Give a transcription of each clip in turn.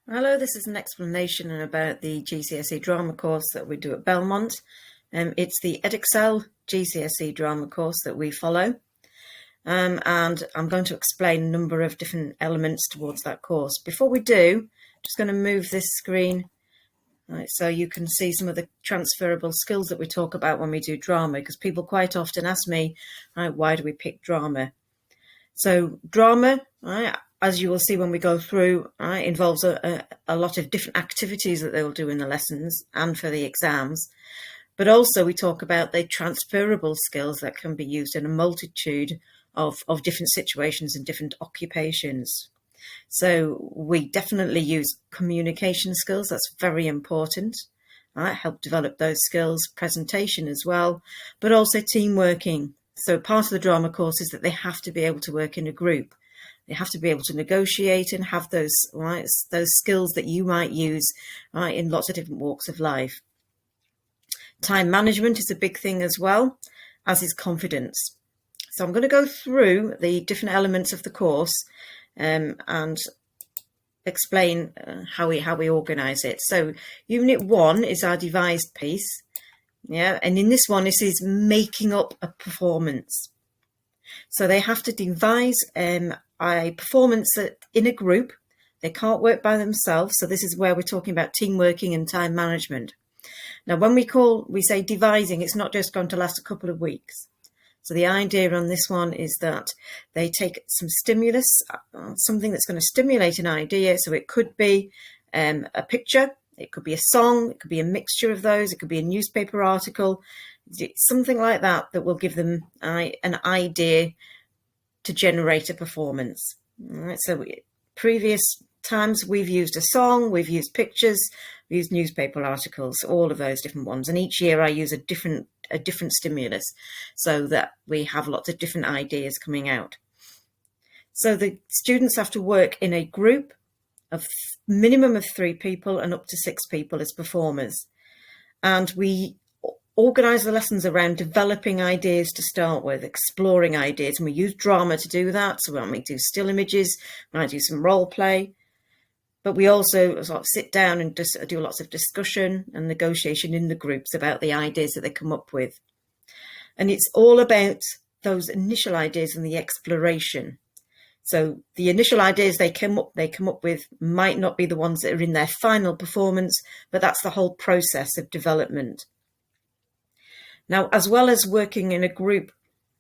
Hello, this is an explanation about the GCSE drama course that we do at Belmont. It's the Edexcel GCSE drama course that we follow. And I'm going to explain a number of different elements towards that course. Before we do, I'm just going to move this screen so you can see some of the transferable skills that we talk about when we do drama, because people quite often ask me, why do we pick drama? So drama, as you will see when we go through, involves a lot of different activities that they'll do in the lessons and for the exams. But also we talk about the transferable skills that can be used in a multitude of different situations and different occupations. So we definitely use communication skills. That's very important. Help develop those skills, presentation as well, but also team working. So part of the drama course is that they have to be able to work in a group. They have to be able to negotiate and have those skills that you might use in lots of different walks of life. Time management is a big thing as well, as is confidence. So I'm going to go through the different elements of the course and explain how we organise it. So Unit 1 is our devised piece. Yeah, and in this one, this is making up a performance. So they have to devise a performance that in a group. They can't work by themselves. So this is where we're talking about team working and time management. Now, when we say devising, it's not just going to last a couple of weeks. So the idea on this one is that they take some stimulus, something that's going to stimulate an idea. So it could be a picture, it could be a song, it could be a mixture of those, it could be a newspaper article, something like that that will give them an idea to generate a performance. All right, so previous times we've used a song, we've used pictures, we've used newspaper articles, all of those different ones. And each year I use a different stimulus so that we have lots of different ideas coming out. So the students have to work in a group of minimum of 3 people and up to 6 people as performers. And we organise the lessons around developing ideas to start with, exploring ideas. And we use drama to do that. So when we do still images, we might do some role play. But we also sort of sit down and just do lots of discussion and negotiation in the groups about the ideas that they come up with. And it's all about those initial ideas and the exploration. So the initial ideas they come up with might not be the ones that are in their final performance, but that's the whole process of development. Now, as well as working in a group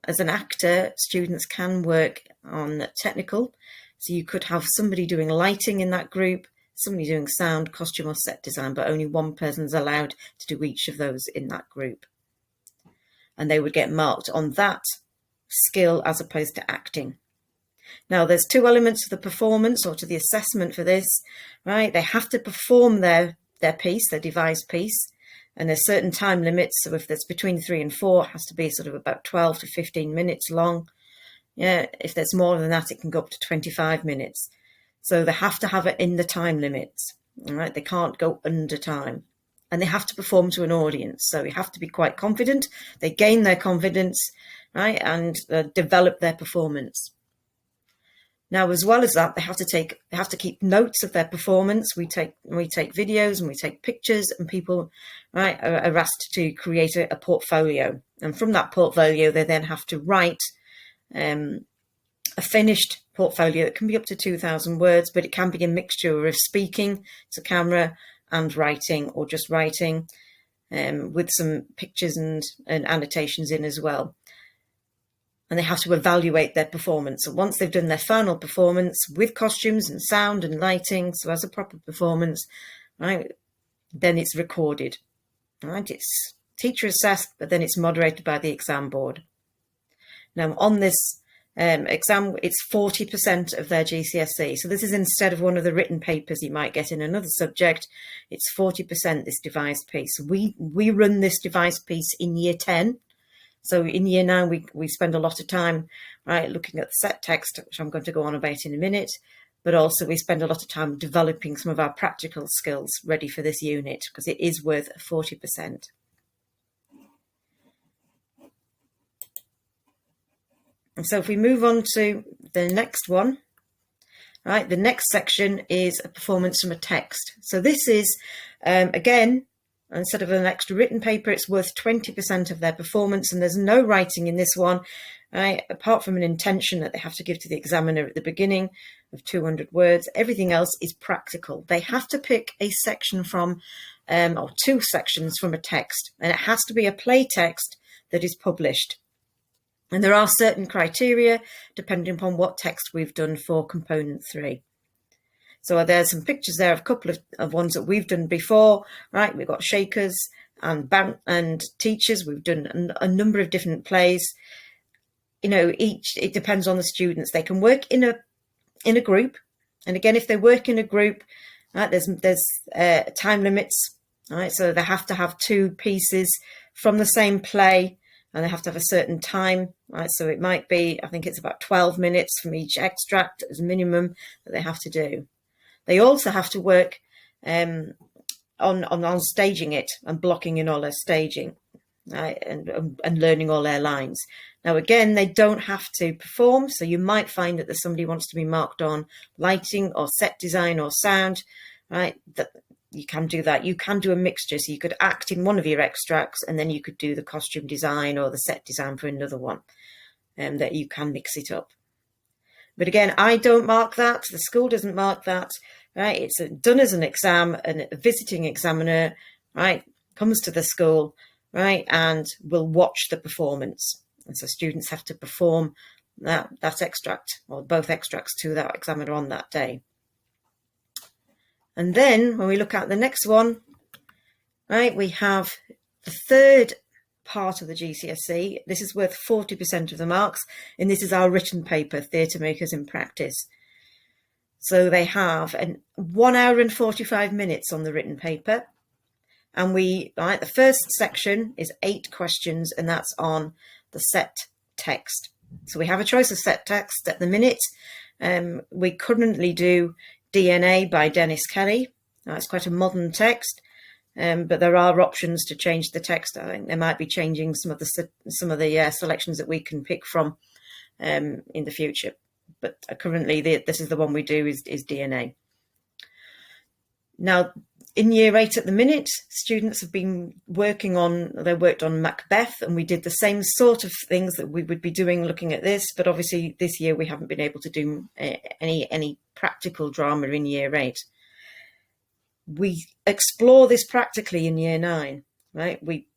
as an actor, students can work on technical. So you could have somebody doing lighting in that group, somebody doing sound, costume or set design, but only one person is allowed to do each of those in that group. And they would get marked on that skill as opposed to acting. Now, there's 2 elements to the performance or to the assessment for this, right? They have to perform their piece, their devised piece, and there's certain time limits. So if there's between 3 and 4, it has to be sort of about 12 to 15 minutes long. Yeah, if there's more than that, it can go up to 25 minutes. So they have to have it in the time limits, all right? They can't go under time. And they have to perform to an audience. So you have to be quite confident. They gain their confidence, right, and develop their performance. Now, as well as that, they have to keep notes of their performance. We take videos and we take pictures, and people, right, are asked to create a portfolio. And from that portfolio, they then have to write a finished portfolio that can be up to 2,000 words, but it can be a mixture of speaking to camera and writing, or just writing with some pictures and annotations in as well. And they have to evaluate their performance. So once they've done their final performance with costumes and sound and lighting, so as a proper performance, right, then it's recorded. Right, it's teacher assessed, but then it's moderated by the exam board. Now, on this exam, it's 40% of their GCSE. So this is instead of one of the written papers you might get in another subject, it's 40% this devised piece. We run this devised piece in year 10. So in year 9, we spend a lot of time, right, looking at the set text, which I'm going to go on about in a minute, but also we spend a lot of time developing some of our practical skills ready for this unit, because it is worth 40%. And so if we move on to the next one, Right, the next section is a performance from a text. So this is, again, instead of an extra written paper, it's worth 20% of their performance, and there's no writing in this one, right, apart from an intention that they have to give to the examiner at the beginning of 200 words. Everything else is practical. They have to pick a section from, or two sections from a text, and it has to be a play text that is published. And there are certain criteria depending upon what text we've done for component 3. So there's some pictures there of a couple of ones that we've done before, right? We've got Shakers and Teachers. We've done a number of different plays. You know, it depends on the students. They can work in a group. And again, if they work in a group, right, there's time limits, right? So they have to have 2 pieces from the same play, and they have to have a certain time, right? So it might be, I think it's about 12 minutes from each extract as minimum that they have to do. They also have to work on staging it and blocking in all their staging, right? And learning all their lines. Now, again, they don't have to perform. So you might find that there's somebody who wants to be marked on lighting or set design or sound, right? That you can do that. You can do a mixture. So you could act in one of your extracts, and then you could do the costume design or the set design for another one, and that you can mix it up. But again, I don't mark that. The school doesn't mark that, right? It's done as an exam, and a visiting examiner, right, comes to the school, right, and will watch the performance. And so students have to perform that extract or both extracts to that examiner on that day. And then when we look at the next one, right, we have the third part of the GCSE. This is worth 40% of the marks, and this is our written paper, Theatre Makers in Practice. So they have 1 hour and 45 minutes on the written paper. And the first section is 8 questions, and that's on the set text. So we have a choice of set text at the minute. We currently do DNA by Dennis Kelly. It's quite a modern text, but there are options to change the text. I think they might be changing some of the selections that we can pick from in the future. But currently, this is the one we do is DNA. Now, in year 8 at the minute, students have been worked on Macbeth, and we did the same sort of things that we would be doing looking at this, but obviously this year we haven't been able to do any practical drama in year 8. We explore this practically in year 9, right? We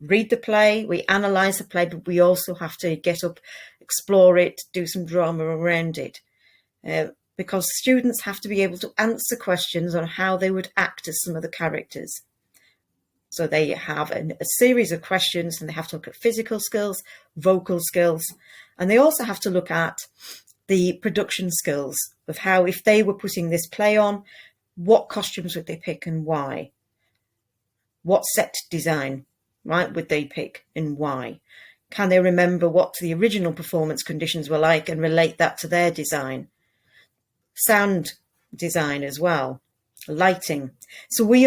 read the play, we analyse the play, but we also have to get up, explore it, do some drama around it. Because students have to be able to answer questions on how they would act as some of the characters. So they have a series of questions, and they have to look at physical skills, vocal skills, and they also have to look at the production skills of how, if they were putting this play on, what costumes would they pick and why? What set design, right, would they pick and why? Can they remember what the original performance conditions were like and relate that to their design? Sound design as well, lighting. So we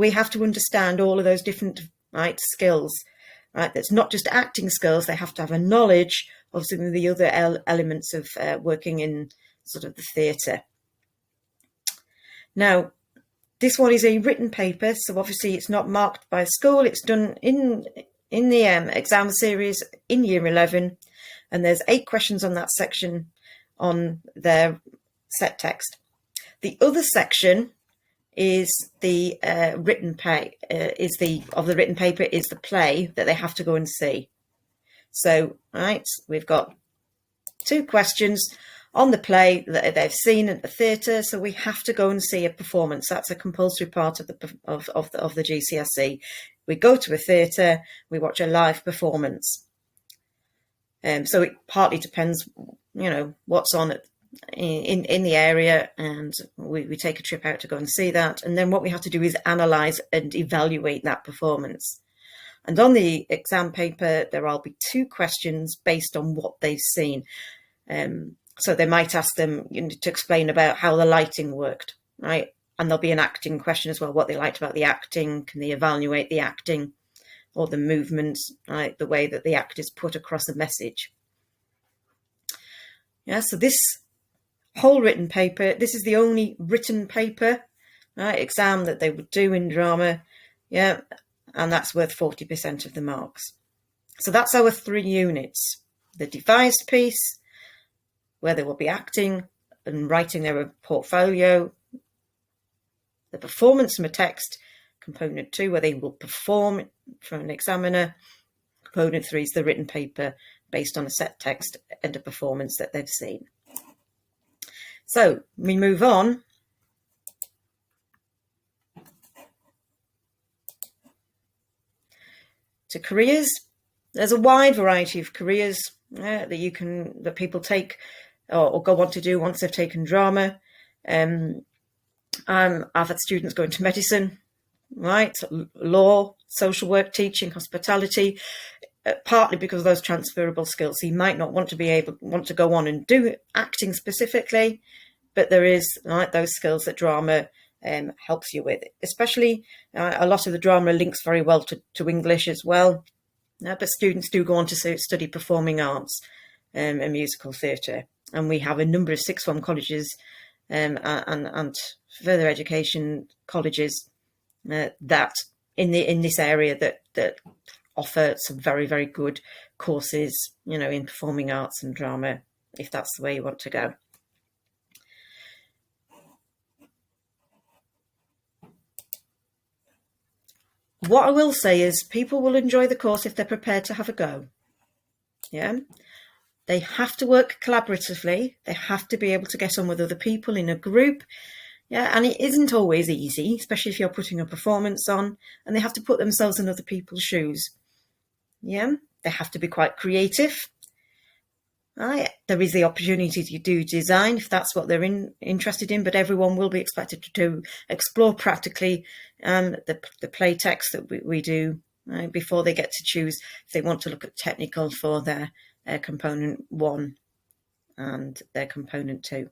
have to understand all of those different, right, skills, right? That's not just acting skills. They have to have a knowledge of some of the other elements of working in sort of the theatre. Now, this one is a written paper, so obviously it's not marked by school. It's done in the exam series in year 11, and there's 8 questions on that section on their set text. The other section is the written play. Of the written paper is the play that they have to go and see. So, right, we've got 2 questions on the play that they've seen at the theatre. So we have to go and see a performance. That's a compulsory part of the GCSE. We go to a theatre, we watch a live performance. So it partly depends, what's on in the area, and we take a trip out to go and see that. And then what we have to do is analyse and evaluate that performance. And on the exam paper, there will be 2 questions based on what they've seen. So they might ask them to explain about how the lighting worked, right? And there'll be an acting question as well, what they liked about the acting. Can they evaluate the acting or the movements, right? The way that the actors put across a message. Yeah, so this whole written paper. This is the only written paper exam that they would do in drama. Yeah, and that's worth 40% of the marks. So that's our 3 units. The devised piece, where they will be acting and writing their portfolio. The performance from a text, component 2, where they will perform for an examiner. Component 3 is the written paper based on a set text and a performance that they've seen. So we move on to careers. There's a wide variety of careers that people take or go on to do once they've taken drama. I've had students go into medicine, right, law, social work, teaching, hospitality, partly because of those transferable skills. So you might not want to go on and do acting specifically, but there is those skills that drama helps you with. Especially a lot of the drama links very well to English as well. But students do go on to study performing arts and musical theatre. And we have a number of sixth form colleges and further education colleges that in this area that offer some very, very good courses, in performing arts and drama, if that's the way you want to go. What I will say is people will enjoy the course if they're prepared to have a go. Yeah. They have to work collaboratively. They have to be able to get on with other people in a group. Yeah, and it isn't always easy, especially if you're putting a performance on, and they have to put themselves in other people's shoes. Yeah, they have to be quite creative. Right. There is the opportunity to do design if that's what they're interested in, but everyone will be expected to explore practically the play text that we do before they get to choose if they want to look at technical for their component 1 and their component 2.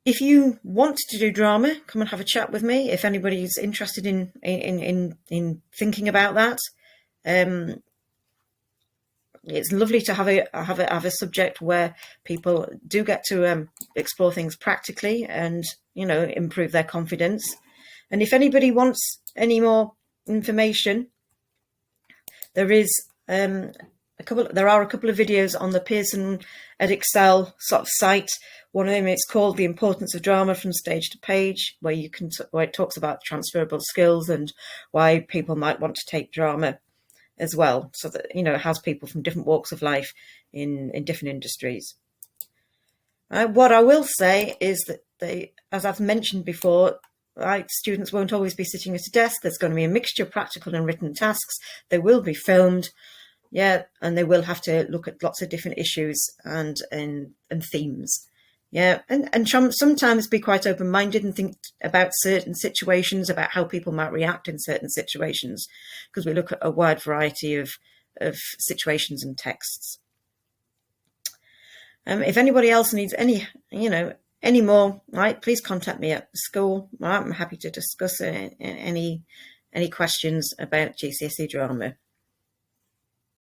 If you want to do drama, come and have a chat with me. If anybody's interested in thinking about that, it's lovely to have a subject where people do get to explore things practically and improve their confidence. And if anybody wants any more information, there is there are a couple of videos on the Pearson Edexcel sort of site. One of them is called "The Importance of Drama from Stage to Page," where it talks about transferable skills and why people might want to take drama as well, so that it has people from different walks of life in different industries. What I will say is that as I've mentioned before, students won't always be sitting at a desk. There's going to be a mixture of practical and written tasks. They will be filmed, and they will have to look at lots of different issues and themes. And sometimes be quite open-minded and think about certain situations, about how people might react in certain situations, because we look at a wide variety of situations and texts. If anybody else needs any more, please contact me at the school. I'm happy to discuss any questions about GCSE drama.